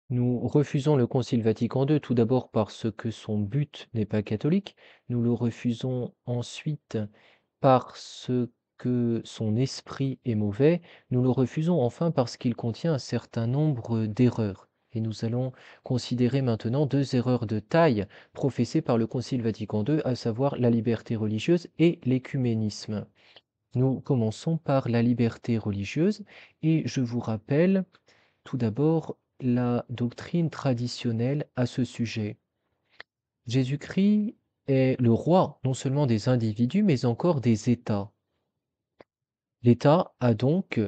Nous refusons le Concile Vatican II, tout d'abord parce que son but n'est pas catholique. Nous le refusons ensuite parce que son esprit est mauvais. Nous le refusons enfin parce qu'il contient un certain nombre d'erreurs. Et nous allons considérer maintenant 2 erreurs de taille professées par le Concile Vatican II, à savoir la liberté religieuse et l'écuménisme. Nous commençons par la liberté religieuse et je vous rappelle tout d'abord la doctrine traditionnelle à ce sujet. Jésus-Christ est le roi non seulement des individus, mais encore des États. L'État a donc,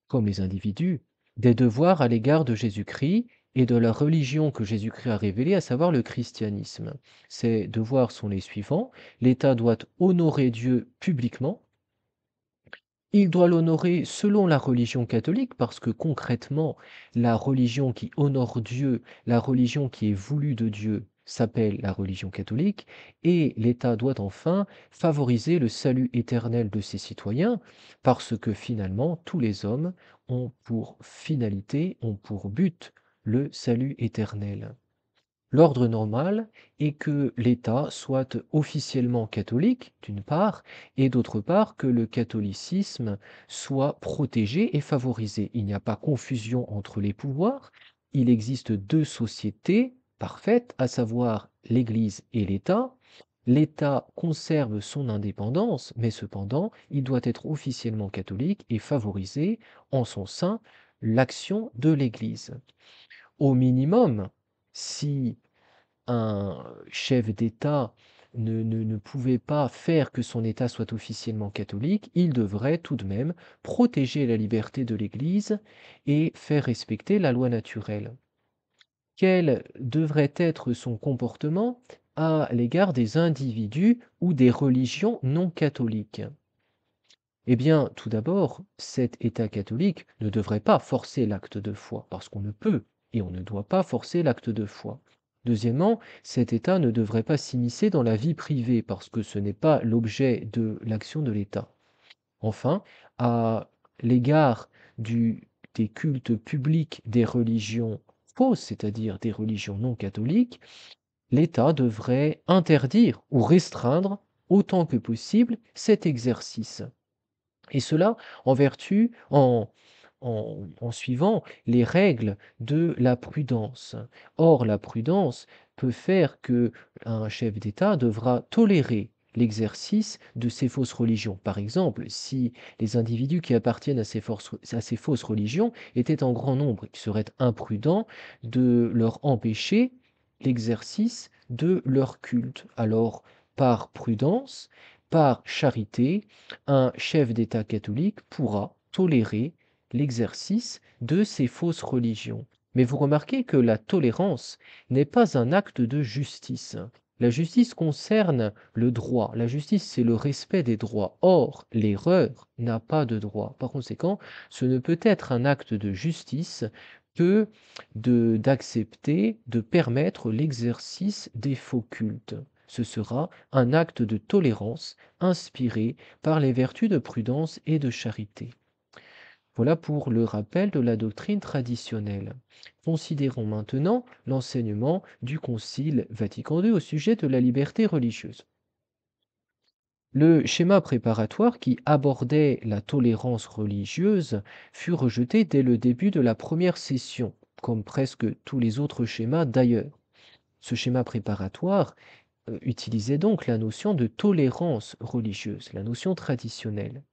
comme les individus, des devoirs à l'égard de Jésus-Christ et de la religion que Jésus-Christ a révélée, à savoir le christianisme. Ces devoirs sont les suivants. L'État doit honorer Dieu publiquement. Il doit l'honorer selon la religion catholique, parce que concrètement, la religion qui honore Dieu, la religion qui est voulue de Dieu, s'appelle la religion catholique, et l'État doit enfin favoriser le salut éternel de ses citoyens, parce que finalement, tous les hommes ont pour finalité, ont pour but le salut éternel. L'ordre normal est que l'État soit officiellement catholique, d'une part, et d'autre part, que le catholicisme soit protégé et favorisé. Il n'y a pas confusion entre les pouvoirs. Il existe 2 sociétés parfaites, à savoir l'Église et l'État. L'État conserve son indépendance, mais cependant, il doit être officiellement catholique et favoriser en son sein l'action de l'Église. Au minimum, si un chef d'État ne pouvait pas faire que son État soit officiellement catholique, il devrait tout de même protéger la liberté de l'Église et faire respecter la loi naturelle. Quel devrait être son comportement à l'égard des individus ou des religions non catholiques? Eh bien, tout d'abord, cet État catholique ne devrait pas forcer l'acte de foi, parce qu'on ne peut et on ne doit pas forcer l'acte de foi. Deuxièmement, cet État ne devrait pas s'immiscer dans la vie privée, parce que ce n'est pas l'objet de l'action de l'État. Enfin, à l'égard des cultes publics des religions fausses, c'est-à-dire des religions non catholiques, l'État devrait interdire ou restreindre autant que possible cet exercice. Et cela en vertu en suivant les règles de la prudence. Or, la prudence peut faire qu'un chef d'État devra tolérer l'exercice de ces fausses religions. Par exemple, si les individus qui appartiennent à ces fausses religions étaient en grand nombre, il serait imprudent de leur empêcher l'exercice de leur culte. Alors, par prudence, par charité, un chef d'État catholique pourra tolérer l'exercice de ces fausses religions. Mais vous remarquez que la tolérance n'est pas un acte de justice. La justice concerne le droit. La justice, c'est le respect des droits. Or, l'erreur n'a pas de droit. Par conséquent, ce ne peut être un acte de justice que d'accepter, de permettre l'exercice des faux cultes. Ce sera un acte de tolérance inspiré par les vertus de prudence et de charité. Voilà pour le rappel de la doctrine traditionnelle. Considérons maintenant l'enseignement du Concile Vatican II au sujet de la liberté religieuse. Le schéma préparatoire qui abordait la tolérance religieuse fut rejeté dès le début de la première session, comme presque tous les autres schémas d'ailleurs. Ce schéma préparatoire utilisait donc la notion de tolérance religieuse, la notion traditionnelle.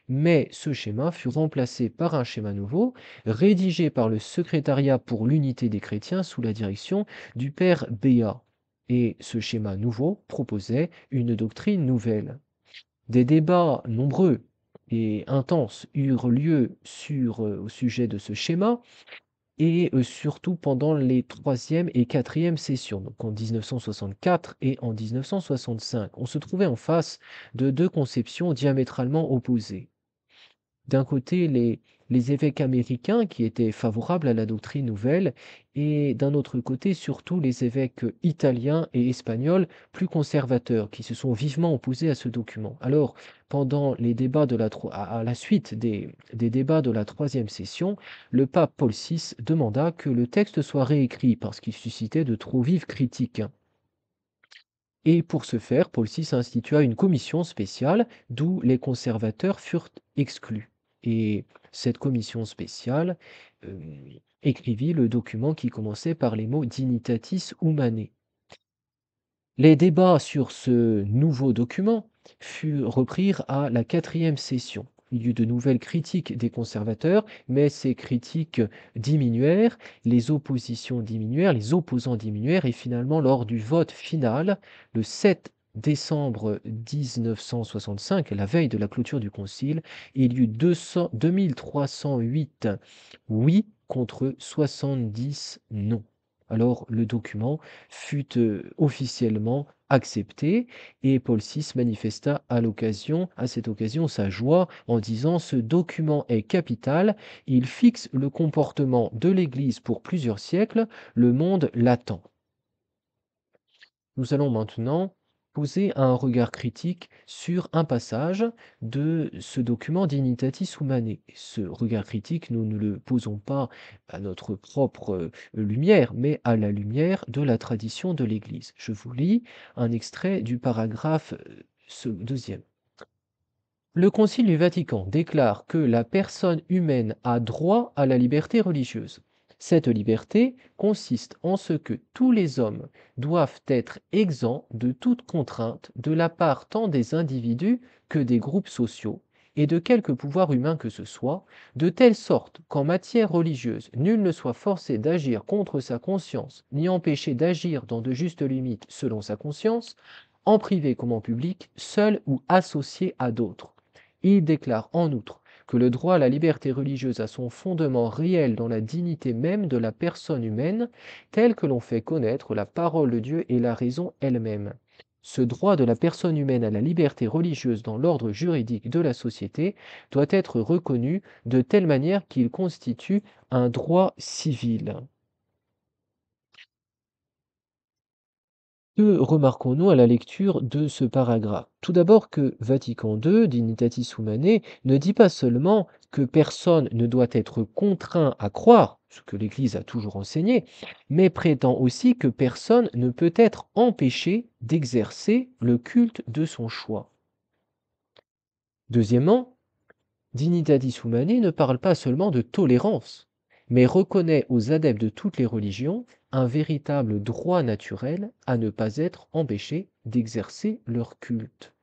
Mais ce schéma fut remplacé par un schéma nouveau, rédigé par le Secrétariat pour l'unité des chrétiens sous la direction du père Béat. Et ce schéma nouveau proposait une doctrine nouvelle. Des débats nombreux et intenses eurent lieu au sujet de ce schéma, et surtout pendant les 3e et 4e sessions, donc en 1964 et en 1965. On se trouvait en face de 2 conceptions diamétralement opposées. D'un côté, les évêques américains qui étaient favorables à la doctrine nouvelle et d'un autre côté, surtout les évêques italiens et espagnols plus conservateurs qui se sont vivement opposés à ce document. Alors, pendant les débats à la suite des débats de la troisième session, le pape Paul VI demanda que le texte soit réécrit parce qu'il suscitait de trop vives critiques. Et pour ce faire, Paul VI institua une commission spéciale d'où les conservateurs furent exclus. Et cette commission spéciale euh, écrivit le document qui commençait par les mots Dignitatis Humanae. Les débats sur ce nouveau document reprirent à la quatrième session. Il y eut de nouvelles critiques des conservateurs, mais ces critiques diminuèrent, les oppositions diminuèrent, les opposants diminuèrent, et finalement, lors du vote final, le 7 décembre 1965, la veille de la clôture du concile, il y eut 2308 oui contre 70 non. Alors le document fut officiellement accepté et Paul VI manifesta à cette occasion sa joie en disant: «Ce document est capital, il fixe le comportement de l'Église pour plusieurs siècles, le monde l'attend». Nous allons maintenant poser un regard critique sur un passage de ce document Dignitatis Humanae. Ce regard critique, nous ne le posons pas à notre propre lumière, mais à la lumière de la tradition de l'Église. Je vous lis un extrait du paragraphe deuxième. Le Concile du Vatican déclare que la personne humaine a droit à la liberté religieuse. Cette liberté consiste en ce que tous les hommes doivent être exempts de toute contrainte de la part tant des individus que des groupes sociaux et de quelque pouvoir humain que ce soit, de telle sorte qu'en matière religieuse, nul ne soit forcé d'agir contre sa conscience, ni empêché d'agir dans de justes limites selon sa conscience, en privé comme en public, seul ou associé à d'autres. Il déclare en outre que le droit à la liberté religieuse a son fondement réel dans la dignité même de la personne humaine, telle que l'on fait connaître la parole de Dieu et la raison elle-même. Ce droit de la personne humaine à la liberté religieuse dans l'ordre juridique de la société doit être reconnu de telle manière qu'il constitue un droit civil. Que remarquons-nous à la lecture de ce paragraphe? Tout d'abord que Vatican II, Dignitatis Humanae, ne dit pas seulement que personne ne doit être contraint à croire, ce que l'Église a toujours enseigné, mais prétend aussi que personne ne peut être empêché d'exercer le culte de son choix. Deuxièmement, Dignitatis Humanae ne parle pas seulement de tolérance, mais reconnaît aux adeptes de toutes les religions un véritable droit naturel à ne pas être empêchés d'exercer leur culte.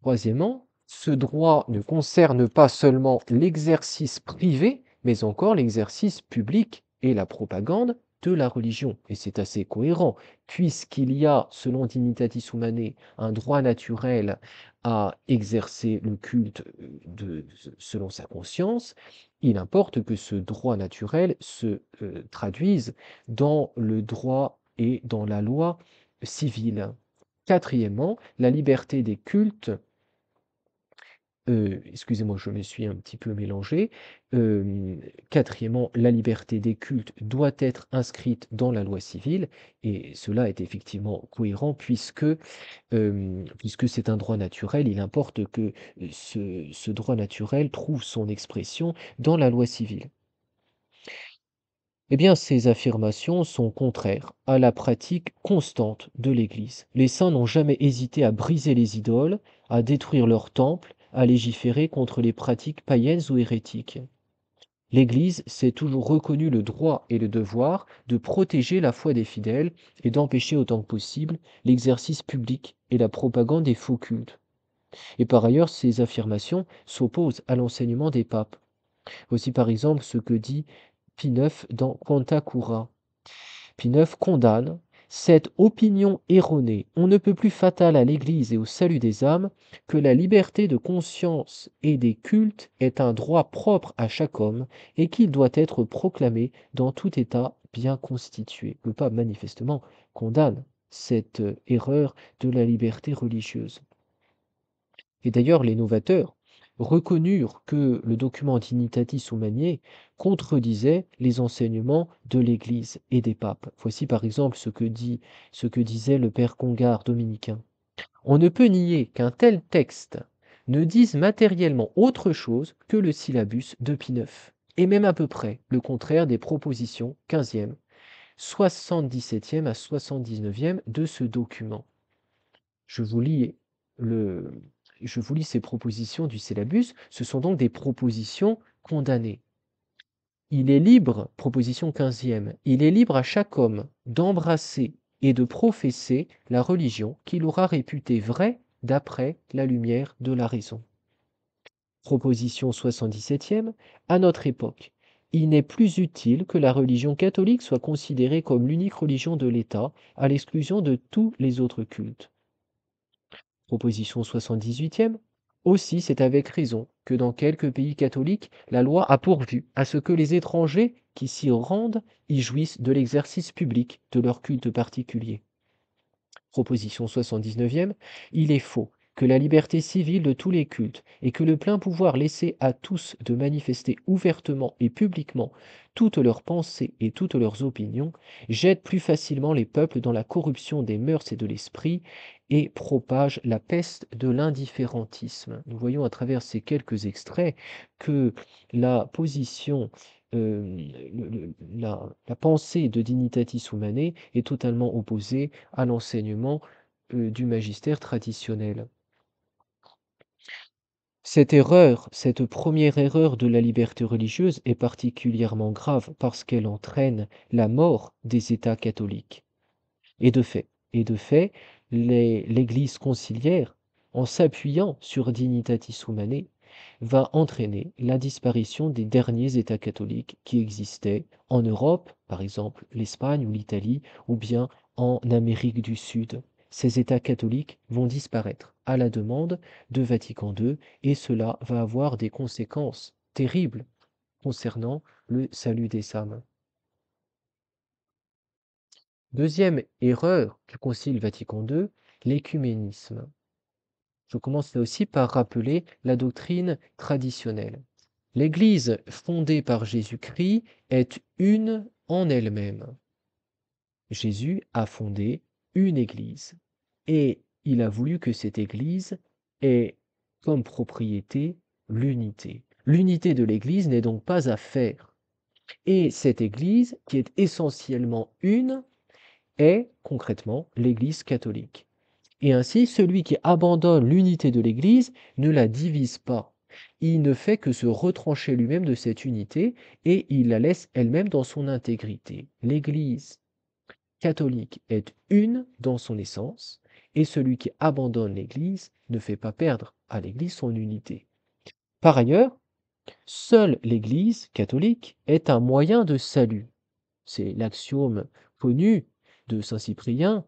Troisièmement, ce droit ne concerne pas seulement l'exercice privé, mais encore l'exercice public et la propagande de la religion. Et c'est assez cohérent, puisqu'il y a, selon Dignitatis Humanae, un droit naturel à exercer le culte selon sa conscience, il importe que ce droit naturel se traduise dans le droit et dans la loi civile. Quatrièmement, la liberté des cultes excusez-moi, je me suis un petit peu mélangé. Quatrièmement, la liberté des cultes doit être inscrite dans la loi civile et cela est effectivement cohérent puisque c'est un droit naturel, il importe que, ce droit naturel trouve son expression dans la loi civile. Eh bien, ces affirmations sont contraires à la pratique constante de l'Église. Les saints n'ont jamais hésité à briser les idoles, à détruire leurs temples, à légiférer contre les pratiques païennes ou hérétiques. L'Église s'est toujours reconnu le droit et le devoir de protéger la foi des fidèles et d'empêcher autant que possible l'exercice public et la propagande des faux cultes. Et par ailleurs, ces affirmations s'opposent à l'enseignement des papes. Voici par exemple ce que dit Pie IX dans Quanta Cura. Pie IX condamne cette opinion erronée, on ne peut plus fatale à l'Église et au salut des âmes, que la liberté de conscience et des cultes est un droit propre à chaque homme et qu'il doit être proclamé dans tout État bien constitué. Le pape manifestement condamne cette erreur de la liberté religieuse. Et d'ailleurs, les novateurs reconnurent que le document Dignitatis Humanae contredisait les enseignements de l'Église et des papes. Voici par exemple ce que disait le père Congar dominicain. On ne peut nier qu'un tel texte ne dise matériellement autre chose que le syllabus de Pie IX, et même à peu près le contraire des propositions 15e, 77e à 79e de ce document. Je vous lis, le, je vous lis ces propositions du syllabus, ce sont donc des propositions condamnées. Il est libre, proposition 15e, il est libre à chaque homme d'embrasser et de professer la religion qu'il aura réputée vraie d'après la lumière de la raison. Proposition 77e, à notre époque, il n'est plus utile que la religion catholique soit considérée comme l'unique religion de l'État, à l'exclusion de tous les autres cultes. Proposition 78e, aussi c'est avec raison que dans quelques pays catholiques, la loi a pourvu à ce que les étrangers qui s'y rendent y jouissent de l'exercice public de leur culte particulier. Proposition 79e, il est faux que la liberté civile de tous les cultes et que le plein pouvoir laissé à tous de manifester ouvertement et publiquement toutes leurs pensées et toutes leurs opinions jette plus facilement les peuples dans la corruption des mœurs et de l'esprit et propage la peste de l'indifférentisme. Nous voyons à travers ces quelques extraits que la position la pensée de Dignitatis Humanae est totalement opposée à l'enseignement du magistère traditionnel. Cette erreur, cette première erreur de la liberté religieuse est particulièrement grave parce qu'elle entraîne la mort des États catholiques. Et de fait, l'Église conciliaire, en s'appuyant sur Dignitatis Humanae, va entraîner la disparition des derniers États catholiques qui existaient en Europe, par exemple l'Espagne ou l'Italie, ou bien en Amérique du Sud. Ces États catholiques vont disparaître à la demande de Vatican II et cela va avoir des conséquences terribles concernant le salut des âmes. Deuxième erreur du Concile Vatican II, l'écuménisme. Je commence là aussi par rappeler la doctrine traditionnelle. L'Église fondée par Jésus-Christ est une en elle-même. Jésus a fondé une Église et il a voulu que cette Église ait comme propriété l'unité. L'unité de l'Église n'est donc pas à faire. Et cette Église, qui est essentiellement une, est concrètement l'Église catholique. Et ainsi, celui qui abandonne l'unité de l'Église ne la divise pas. Il ne fait que se retrancher lui-même de cette unité et il la laisse elle-même dans son intégrité. L'Église catholique est une dans son essence et celui qui abandonne l'Église ne fait pas perdre à l'Église son unité. Par ailleurs, seule l'Église catholique est un moyen de salut. C'est l'axiome connu de Saint Cyprien.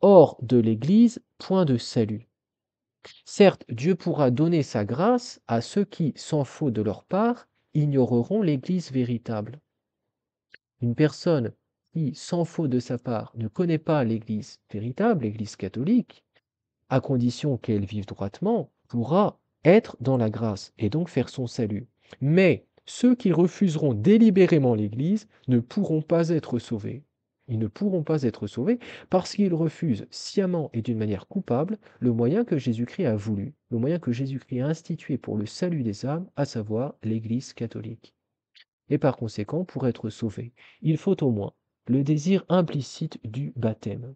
Hors de l'Église, point de salut. Certes, Dieu pourra donner sa grâce à ceux qui, sans faute de leur part, ignoreront l'Église véritable. Une personne qui, sans faute de sa part, ne connaît pas l'Église véritable, l'Église catholique, à condition qu'elle vive droitement, pourra être dans la grâce et donc faire son salut. Mais ceux qui refuseront délibérément l'Église ne pourront pas être sauvés. Ils ne pourront pas être sauvés parce qu'ils refusent sciemment et d'une manière coupable le moyen que Jésus-Christ a voulu, le moyen que Jésus-Christ a institué pour le salut des âmes, à savoir l'Église catholique. Et par conséquent, pour être sauvé, il faut au moins le désir implicite du baptême.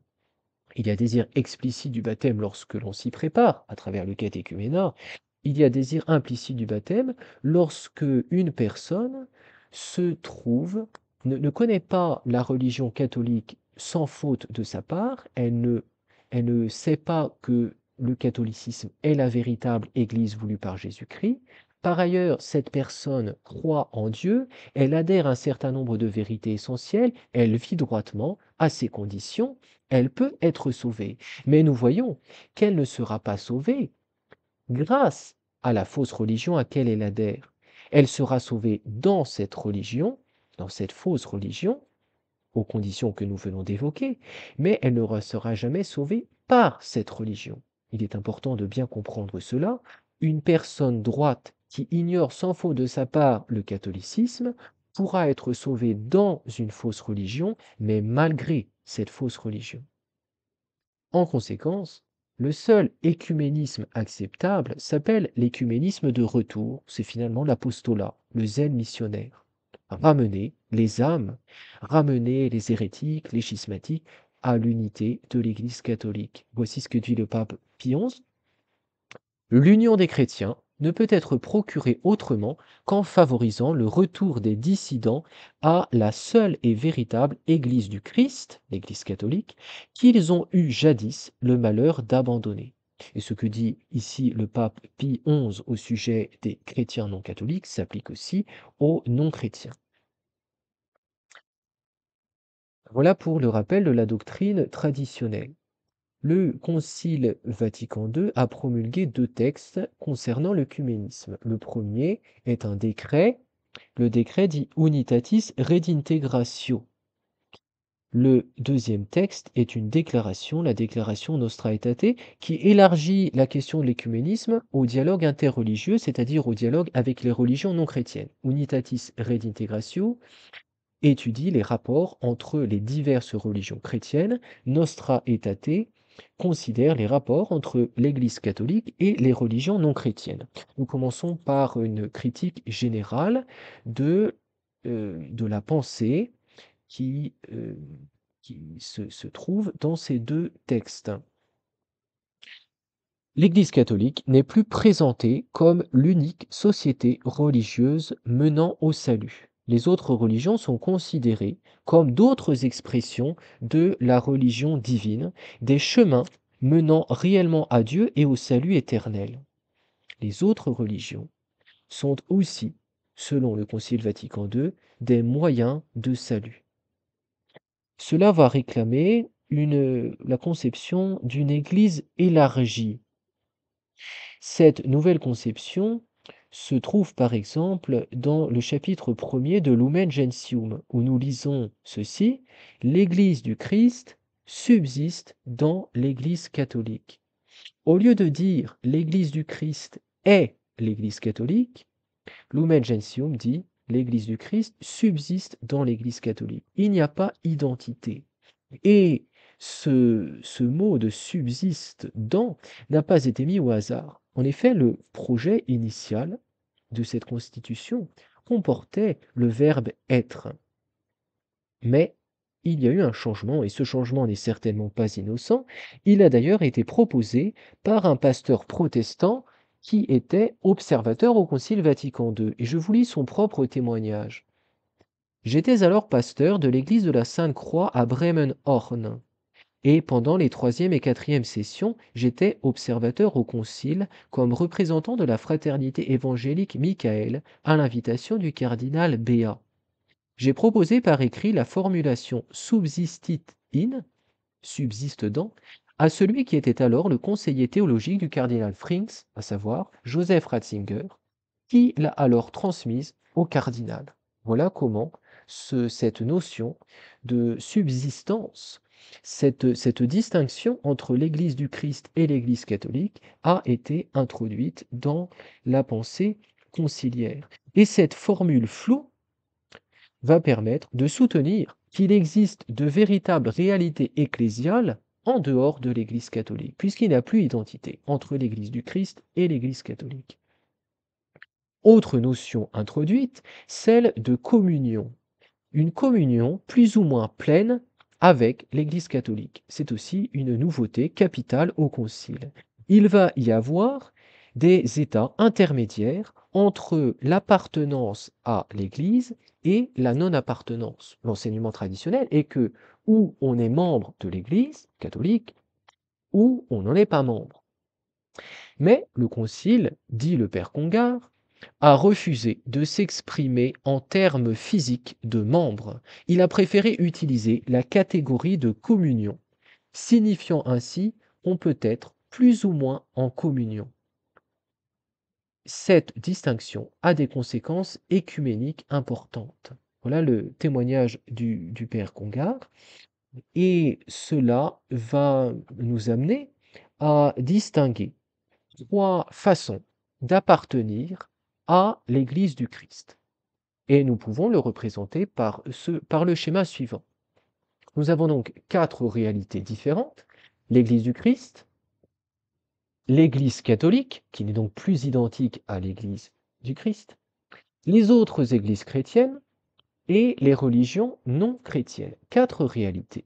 Il y a désir explicite du baptême lorsque l'on s'y prépare, à travers le catéchuménat. Il y a désir implicite du baptême lorsque une personne se trouve, ne connaît pas la religion catholique sans faute de sa part, elle ne sait pas que le catholicisme est la véritable Église voulue par Jésus-Christ. Par ailleurs, cette personne croit en Dieu, elle adhère à un certain nombre de vérités essentielles, elle vit droitement, à ces conditions, elle peut être sauvée. Mais nous voyons qu'elle ne sera pas sauvée grâce à la fausse religion à laquelle elle adhère. Elle sera sauvée dans cette religion, dans cette fausse religion, aux conditions que nous venons d'évoquer, mais elle ne sera jamais sauvée par cette religion. Il est important de bien comprendre cela Une personne droite qui ignore sans faute de sa part le catholicisme pourra être sauvée dans une fausse religion, mais malgré cette fausse religion. En conséquence, le seul écuménisme acceptable s'appelle l'écuménisme de retour. C'est finalement l'apostolat, le zèle missionnaire. Ramener les âmes, ramener les hérétiques, les schismatiques à l'unité de l'Église catholique. Voici ce que dit le pape Pie XI. L'union des chrétiens ne peut être procurée autrement qu'en favorisant le retour des dissidents à la seule et véritable Église du Christ, l'Église catholique, qu'ils ont eu jadis le malheur d'abandonner. Et ce que dit ici le pape Pie XI au sujet des chrétiens non catholiques s'applique aussi aux non-chrétiens. Voilà pour le rappel de la doctrine traditionnelle. Le Concile Vatican II a promulgué deux textes concernant l'œcuménisme. Le premier est un décret, le décret dit Unitatis Redintegratio. Le deuxième texte est une déclaration, la déclaration Nostra Aetate, qui élargit la question de l'œcuménisme au dialogue interreligieux, c'est-à-dire au dialogue avec les religions non chrétiennes. Unitatis Redintegratio étudie les rapports entre les diverses religions chrétiennes. Nostra Aetate considère les rapports entre l'Église catholique et les religions non chrétiennes. Nous commençons par une critique générale de la pensée qui, se trouve dans ces deux textes. L'Église catholique n'est plus présentée comme l'unique société religieuse menant au salut. Les autres religions sont considérées comme d'autres expressions de la religion divine, des chemins menant réellement à Dieu et au salut éternel. Les autres religions sont aussi, selon le Concile Vatican II, des moyens de salut. Cela va réclamer la conception d'une Église élargie. Cette nouvelle conception se trouve par exemple dans le chapitre 1er de Lumen Gentium, où nous lisons ceci: L'Église du Christ subsiste dans l'Église catholique. Au lieu de dire l'Église du Christ est l'Église catholique, Lumen Gentium dit l'Église du Christ subsiste dans l'Église catholique. Il n'y a pas identité. Et ce mot de subsiste dans n'a pas été mis au hasard. En effet, le projet initial de cette constitution comportait le verbe être. Mais il y a eu un changement, et ce changement n'est certainement pas innocent. Il a d'ailleurs été proposé par un pasteur protestant qui était observateur au Concile Vatican II. Et je vous lis son propre témoignage. J'étais alors pasteur de l'église de la Sainte-Croix à Bremen-Horn. Et pendant les troisième et quatrième sessions, j'étais observateur au concile comme représentant de la fraternité évangélique Michael à l'invitation du cardinal Béat. J'ai proposé par écrit la formulation subsistit in, subsiste dans, à celui qui était alors le conseiller théologique du cardinal Frings, à savoir Joseph Ratzinger, qui l'a alors transmise au cardinal. Voilà comment cette notion de subsistance, cette distinction entre l'Église du Christ et l'Église catholique a été introduite dans la pensée conciliaire. Et cette formule floue va permettre de soutenir qu'il existe de véritables réalités ecclésiales en dehors de l'Église catholique, puisqu'il n'y a plus d'identité entre l'Église du Christ et l'Église catholique. Autre notion introduite, celle de communion. Une communion plus ou moins pleine avec l'Église catholique. C'est aussi une nouveauté capitale au Concile. Il va y avoir des états intermédiaires entre l'appartenance à l'Église et la non-appartenance. L'enseignement traditionnel est que ou on est membre de l'Église catholique, ou on n'en est pas membre. Mais le Concile, dit le père Congar, a refusé de s'exprimer en termes physiques de membres. Il a préféré utiliser la catégorie de communion, signifiant ainsi qu'on peut être plus ou moins en communion. Cette distinction a des conséquences écuméniques importantes. Voilà le témoignage du père Congar, et cela va nous amener à distinguer trois façons d'appartenir à l'Église du Christ. Et nous pouvons le représenter par le schéma suivant. Nous avons donc 4 réalités différentes: l'Église du Christ, l'Église catholique, qui n'est donc plus identique à l'Église du Christ, les autres églises chrétiennes et les religions non chrétiennes. 4 réalités.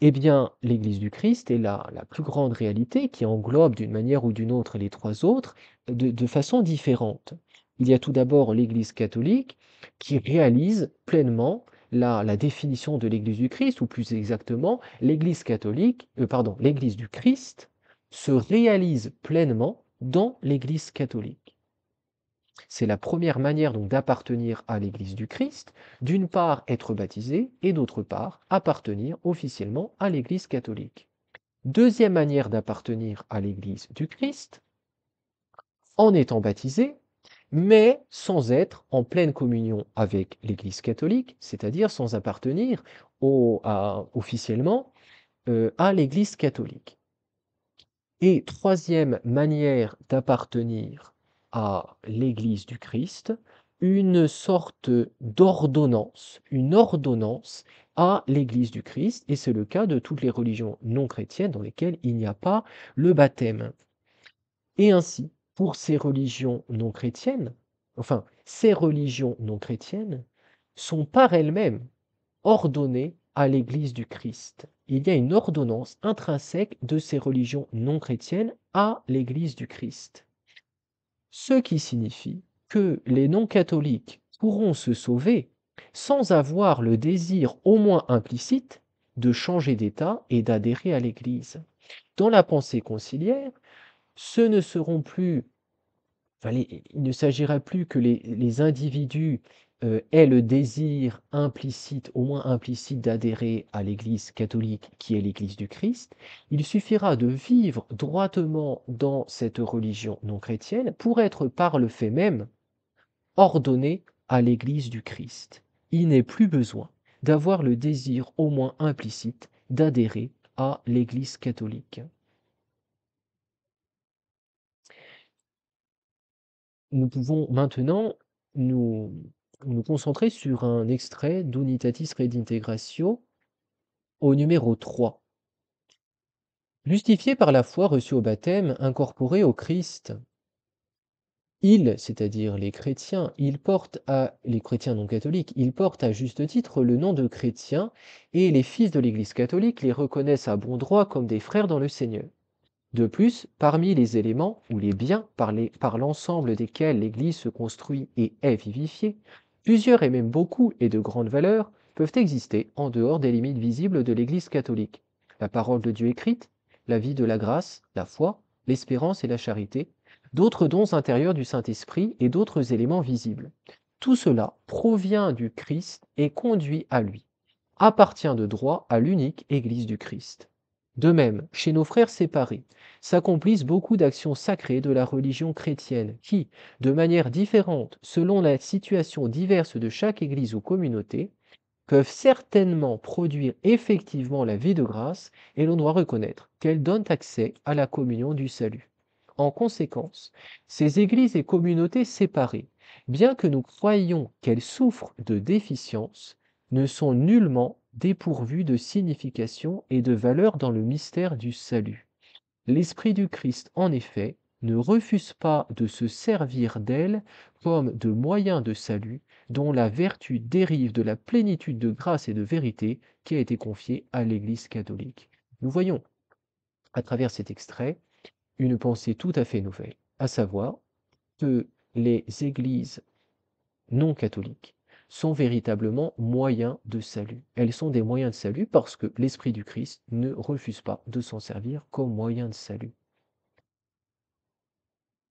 Eh bien, l'Église du Christ est la plus grande réalité qui englobe d'une manière ou d'une autre les 3 autres de façon différente. Il y a tout d'abord l'Église catholique qui réalise pleinement la définition de l'Église du Christ, ou plus exactement, l'Église du Christ se réalise pleinement dans l'Église catholique. C'est la première manière donc d'appartenir à l'Église du Christ, d'une part être baptisé et d'autre part appartenir officiellement à l'Église catholique. Deuxième manière d'appartenir à l'Église du Christ, en étant baptisé, mais sans être en pleine communion avec l'Église catholique, c'est-à-dire sans appartenir officiellement à l'Église catholique. Et troisième manière d'appartenir à l'Église du Christ, une sorte d'ordonnance, une ordonnance à l'Église du Christ, et c'est le cas de toutes les religions non chrétiennes dans lesquelles il n'y a pas le baptême. Et ainsi, pour ces religions non chrétiennes, ces religions non chrétiennes sont par elles-mêmes ordonnées à l'Église du Christ. Il y a une ordonnance intrinsèque de ces religions non chrétiennes à l'Église du Christ. Ce qui signifie que les non-catholiques pourront se sauver sans avoir le désir au moins implicite de changer d'État et d'adhérer à l'Église. Dans la pensée conciliaire, ce ne seront plus il ne s'agira plus que les individus aient le désir implicite, au moins implicite, d'adhérer à l'Église catholique, qui est l'Église du Christ. Il suffira de vivre droitement dans cette religion non chrétienne pour être par le fait même ordonné à l'Église du Christ. Il n'est plus besoin d'avoir le désir au moins implicite d'adhérer à l'Église catholique. Nous pouvons maintenant nous nous concentrer sur un extrait d'Unitatis Redintegratio au numéro 3. Justifiés par la foi reçue au baptême, incorporés au Christ, ils, c'est-à-dire les chrétiens non catholiques, ils portent à juste titre le nom de chrétiens, et les fils de l'Église catholique les reconnaissent à bon droit comme des frères dans le Seigneur. De plus, parmi les éléments ou les biens par l'ensemble desquels l'Église se construit et est vivifiée, plusieurs et même beaucoup et de grandes valeurs peuvent exister en dehors des limites visibles de l'Église catholique. La parole de Dieu écrite, la vie de la grâce, la foi, l'espérance et la charité, d'autres dons intérieurs du Saint-Esprit et d'autres éléments visibles. Tout cela provient du Christ et conduit à lui, appartient de droit à l'unique Église du Christ. De même, chez nos frères séparés, s'accomplissent beaucoup d'actions sacrées de la religion chrétienne qui, de manière différente selon la situation diverse de chaque Église ou communauté, peuvent certainement produire effectivement la vie de grâce, et l'on doit reconnaître qu'elles donnent accès à la communion du salut. En conséquence, ces Églises et communautés séparées, bien que nous croyions qu'elles souffrent de déficiences, ne sont nullement dépourvues de signification et de valeur dans le mystère du salut. L'Esprit du Christ, en effet, ne refuse pas de se servir d'elles comme de moyens de salut dont la vertu dérive de la plénitude de grâce et de vérité qui a été confiée à l'Église catholique. Nous voyons, à travers cet extrait, une pensée tout à fait nouvelle, à savoir que les églises non catholiques sont véritablement moyens de salut. Elles sont des moyens de salut parce que l'Esprit du Christ ne refuse pas de s'en servir comme moyen de salut.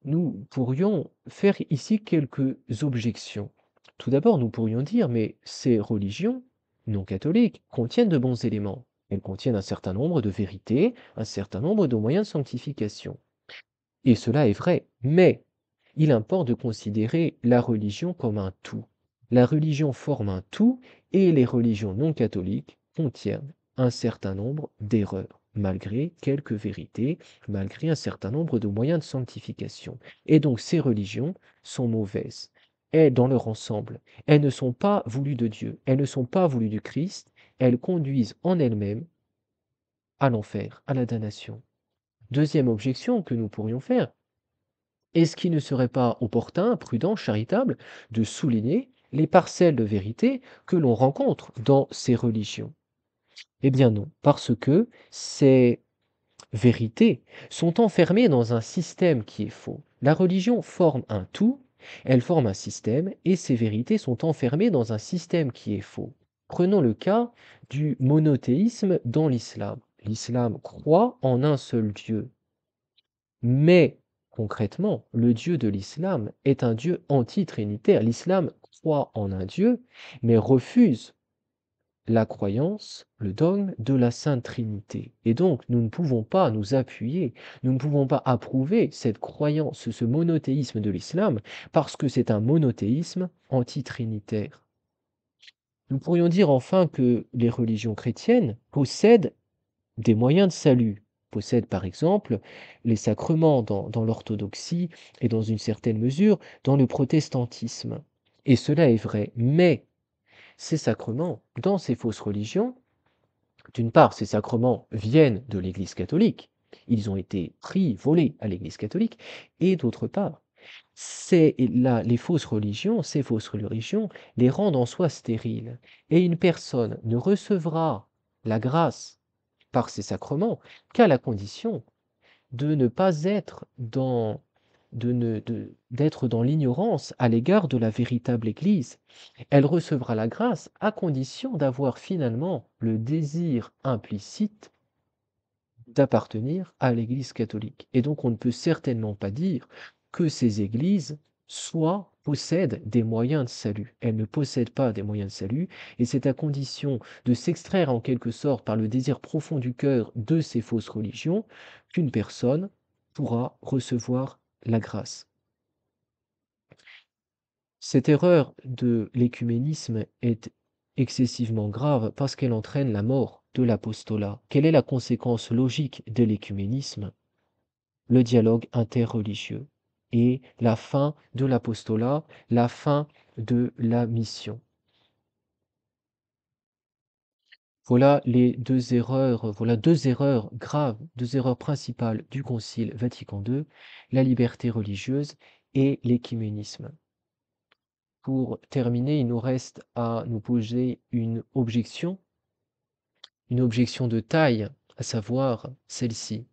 Nous pourrions faire ici quelques objections. Tout d'abord, nous pourrions dire, mais ces religions non catholiques contiennent de bons éléments. Elles contiennent un certain nombre de vérités, un certain nombre de moyens de sanctification. Et cela est vrai, mais il importe de considérer la religion comme un tout. La religion forme un tout et les religions non catholiques contiennent un certain nombre d'erreurs. malgré quelques vérités, malgré un certain nombre de moyens de sanctification. Et donc ces religions sont mauvaises. Et dans leur ensemble, elles ne sont pas voulues de Dieu, elles ne sont pas voulues du Christ, elles conduisent en elles-mêmes à l'enfer, à la damnation. Deuxième objection que nous pourrions faire, est-ce qu'il ne serait pas opportun, prudent, charitable de souligner les parcelles de vérité que l'on rencontre dans ces religions? Eh bien non, parce que ces vérités sont enfermées dans un système qui est faux. La religion forme un tout, elle forme un système, et ces vérités sont enfermées dans un système qui est faux. Prenons le cas du monothéisme dans l'islam. L'islam croit en un seul Dieu, mais concrètement, le Dieu de l'islam est un Dieu antitrinitaire. L'islam croit en un Dieu, mais refuse la croyance, le dogme de la Sainte Trinité. Et donc, nous ne pouvons pas nous appuyer, nous ne pouvons pas approuver cette croyance, ce monothéisme de l'islam, parce que c'est un monothéisme antitrinitaire. Nous pourrions dire enfin que les religions chrétiennes possèdent des moyens de salut, possèdent par exemple les sacrements dans l'orthodoxie et dans une certaine mesure dans le protestantisme. Et cela est vrai, mais ces sacrements, dans ces fausses religions, d'une part, ces sacrements viennent de l'Église catholique, ils ont été pris, volés à l'Église catholique, et d'autre part, les fausses religions, ces fausses religions, les rendent en soi stériles. Et une personne ne recevra la grâce par ces sacrements qu'à la condition de ne pas être dans, d'être dans l'ignorance à l'égard de la véritable Église. Elle recevra la grâce à condition d'avoir finalement le désir implicite d'appartenir à l'Église catholique. Et donc on ne peut certainement pas dire que ces églises possèdent des moyens de salut. Elles ne possèdent pas des moyens de salut, et c'est à condition de s'extraire en quelque sorte par le désir profond du cœur de ces fausses religions qu'une personne pourra recevoir la grâce. Cette erreur de l'écuménisme est excessivement grave parce qu'elle entraîne la mort de l'apostolat. Quelle est la conséquence logique de l'écuménisme? Le dialogue interreligieux et la fin de l'apostolat, la fin de la mission. Voilà les 2 erreurs, voilà 2 erreurs graves, 2 erreurs principales du Concile Vatican II, la liberté religieuse et l'écuménisme. Pour terminer, il nous reste à nous poser une objection de taille, à savoir celle-ci.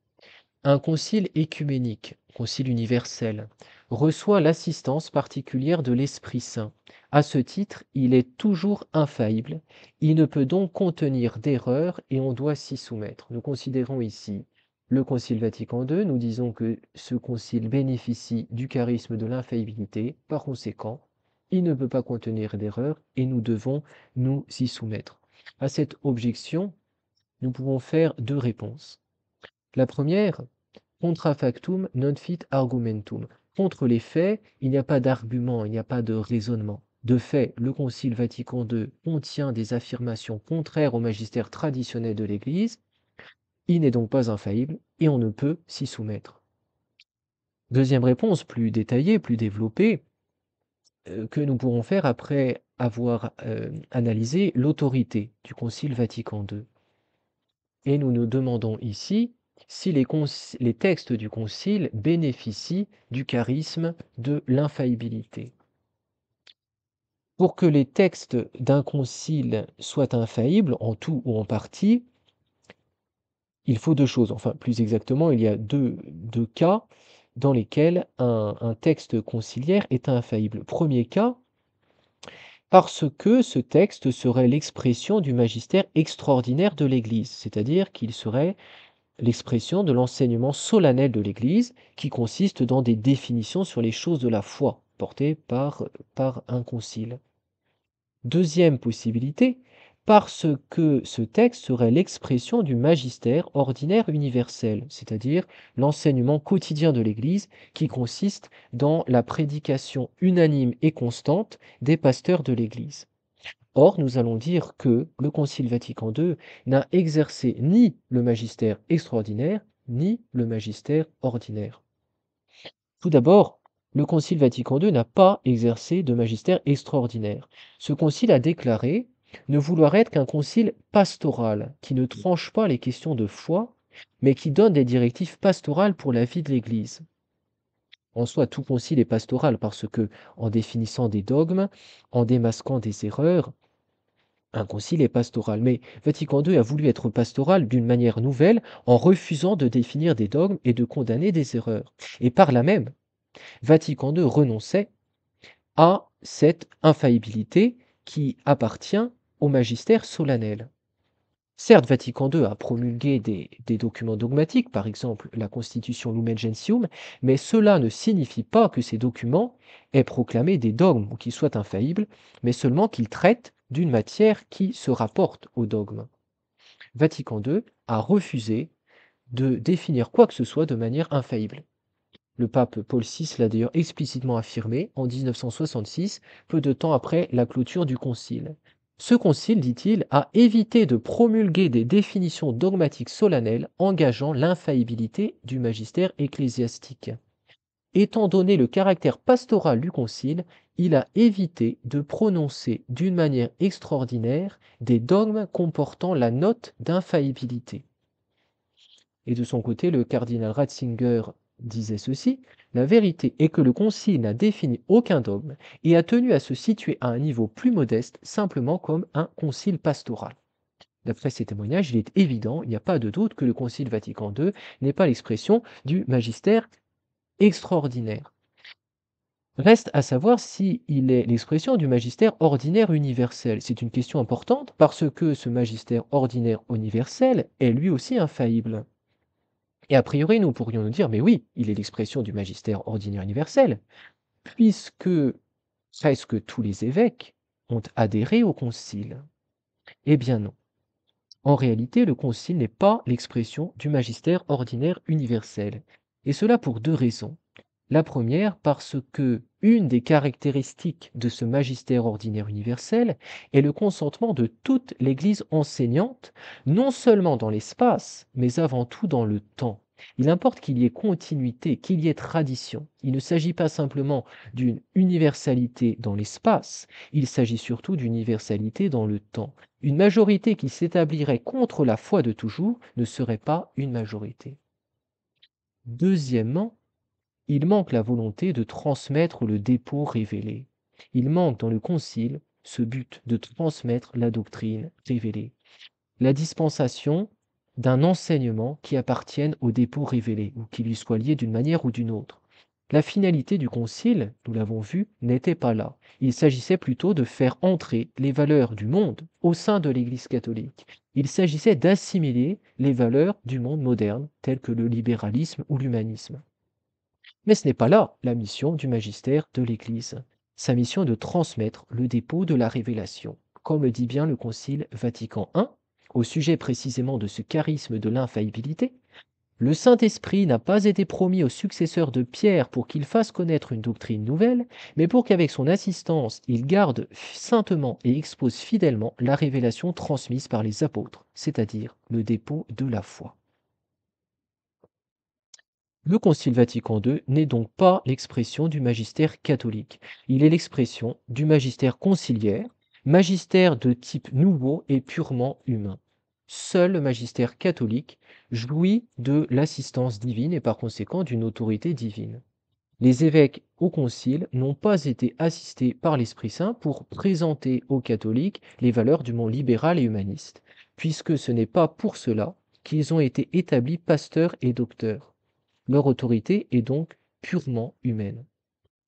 Un concile écuménique, concile universel, reçoit l'assistance particulière de l'Esprit Saint. À ce titre, il est toujours infaillible, il ne peut donc contenir d'erreur et on doit s'y soumettre. Nous considérons ici le Concile Vatican II, nous disons que ce concile bénéficie du charisme de l'infaillibilité, par conséquent, il ne peut pas contenir d'erreur et nous devons nous y soumettre. À cette objection, nous pouvons faire 2 réponses. La première, contra factum non fit argumentum. Contre les faits, il n'y a pas d'argument, il n'y a pas de raisonnement. De fait, le Concile Vatican II contient des affirmations contraires au magistère traditionnel de l'Église. Il n'est donc pas infaillible et on ne peut s'y soumettre. Deuxième réponse, plus détaillée, plus développée, que nous pourrons faire après avoir analysé l'autorité du Concile Vatican II. Et nous nous demandons ici si les textes du Concile bénéficient du charisme de l'infaillibilité. Pour que les textes d'un concile soient infaillibles, en tout ou en partie, il faut 2 choses. Enfin, plus exactement, il y a deux cas dans lesquels un texte conciliaire est infaillible. Premier cas, parce que ce texte serait l'expression du magistère extraordinaire de l'Église, c'est-à-dire qu'il serait l'expression de l'enseignement solennel de l'Église, qui consiste dans des définitions sur les choses de la foi, portées par un concile. Deuxième possibilité, parce que ce texte serait l'expression du magistère ordinaire universel, c'est-à-dire l'enseignement quotidien de l'Église, qui consiste dans la prédication unanime et constante des pasteurs de l'Église. Or, nous allons dire que le Concile Vatican II n'a exercé ni le magistère extraordinaire, ni le magistère ordinaire. Tout d'abord, le Concile Vatican II n'a pas exercé de magistère extraordinaire. Ce concile a déclaré ne vouloir être qu'un concile pastoral, qui ne tranche pas les questions de foi, mais qui donne des directives pastorales pour la vie de l'Église. En soi, tout concile est pastoral parce que, en définissant des dogmes, en démasquant des erreurs, un concile est pastoral. Mais Vatican II a voulu être pastoral d'une manière nouvelle en refusant de définir des dogmes et de condamner des erreurs. Et par là même, Vatican II renonçait à cette infaillibilité qui appartient au magistère solennel. Certes, Vatican II a promulgué des documents dogmatiques, par exemple la Constitution Lumen Gentium, mais cela ne signifie pas que ces documents aient proclamé des dogmes ou qu'ils soient infaillibles, mais seulement qu'ils traitent d'une matière qui se rapporte au dogme. Vatican II a refusé de définir quoi que ce soit de manière infaillible. Le pape Paul VI l'a d'ailleurs explicitement affirmé en 1966, peu de temps après la clôture du concile. Ce concile, dit-il, a évité de promulguer des définitions dogmatiques solennelles engageant l'infaillibilité du magistère ecclésiastique. Étant donné le caractère pastoral du concile, il a évité de prononcer d'une manière extraordinaire des dogmes comportant la note d'infaillibilité. Et de son côté, le cardinal Ratzinger disait ceci: la vérité est que le Concile n'a défini aucun dogme et a tenu à se situer à un niveau plus modeste, simplement comme un concile pastoral. D'après ces témoignages, il est évident, il n'y a pas de doute que le Concile Vatican II n'est pas l'expression du magistère extraordinaire. Reste à savoir s'il est l'expression du magistère ordinaire universel. C'est une question importante parce que ce magistère ordinaire universel est lui aussi infaillible. Et a priori, nous pourrions nous dire, mais oui, il est l'expression du magistère ordinaire universel, puisque presque tous les évêques ont adhéré au concile. Eh bien non. En réalité, le concile n'est pas l'expression du magistère ordinaire universel. Et cela pour deux raisons. La première, parce que une des caractéristiques de ce magistère ordinaire universel est le consentement de toute l'Église enseignante, non seulement dans l'espace, mais avant tout dans le temps. Il importe qu'il y ait continuité, qu'il y ait tradition. Il ne s'agit pas simplement d'une universalité dans l'espace, il s'agit surtout d'une universalité dans le temps. Une majorité qui s'établirait contre la foi de toujours ne serait pas une majorité. Deuxièmement, il manque la volonté de transmettre le dépôt révélé. Il manque dans le concile ce but de transmettre la doctrine révélée, la dispensation d'un enseignement qui appartienne au dépôt révélé ou qui lui soit lié d'une manière ou d'une autre. La finalité du concile, nous l'avons vu, n'était pas là. Il s'agissait plutôt de faire entrer les valeurs du monde au sein de l'Église catholique. Il s'agissait d'assimiler les valeurs du monde moderne, telles que le libéralisme ou l'humanisme. Mais ce n'est pas là la mission du magistère de l'Église. Sa mission est de transmettre le dépôt de la révélation, comme le dit bien le Concile Vatican I, au sujet précisément de ce charisme de l'infaillibilité. Le Saint-Esprit n'a pas été promis au successeur de Pierre pour qu'il fasse connaître une doctrine nouvelle, mais pour qu'avec son assistance, il garde saintement et expose fidèlement la révélation transmise par les apôtres, c'est-à-dire le dépôt de la foi. Le Concile Vatican II n'est donc pas l'expression du magistère catholique. Il est l'expression du magistère conciliaire, magistère de type nouveau et purement humain. Seul le magistère catholique jouit de l'assistance divine et par conséquent d'une autorité divine. Les évêques au concile n'ont pas été assistés par l'Esprit Saint pour présenter aux catholiques les valeurs du monde libéral et humaniste, puisque ce n'est pas pour cela qu'ils ont été établis pasteurs et docteurs. Leur autorité est donc purement humaine.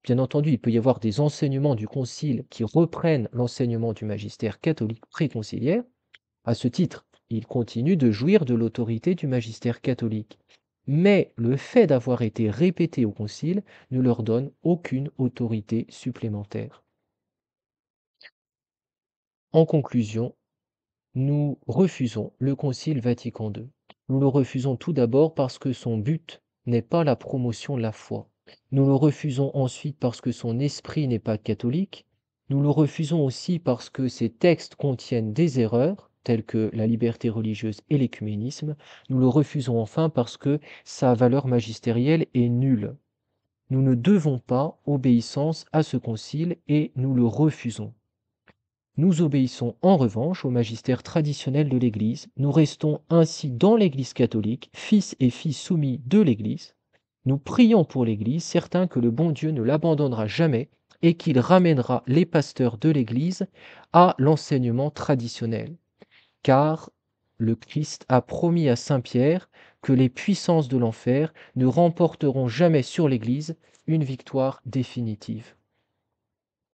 Bien entendu, il peut y avoir des enseignements du concile qui reprennent l'enseignement du magistère catholique préconciliaire. À ce titre, ils continuent de jouir de l'autorité du magistère catholique. Mais le fait d'avoir été répétés au concile ne leur donne aucune autorité supplémentaire. En conclusion, nous refusons le Concile Vatican II. Nous le refusons tout d'abord parce que son but n'est pas la promotion de la foi. Nous le refusons ensuite parce que son esprit n'est pas catholique. Nous le refusons aussi parce que ces textes contiennent des erreurs, telles que la liberté religieuse et l'écuménisme. Nous le refusons enfin parce que sa valeur magistérielle est nulle. Nous ne devons pas obéissance à ce concile et nous le refusons. Nous obéissons en revanche au magistère traditionnel de l'Église. Nous restons ainsi dans l'Église catholique, fils et filles soumis de l'Église. Nous prions pour l'Église, certains que le bon Dieu ne l'abandonnera jamais et qu'il ramènera les pasteurs de l'Église à l'enseignement traditionnel. Car le Christ a promis à Saint Pierre que les puissances de l'enfer ne remporteront jamais sur l'Église une victoire définitive.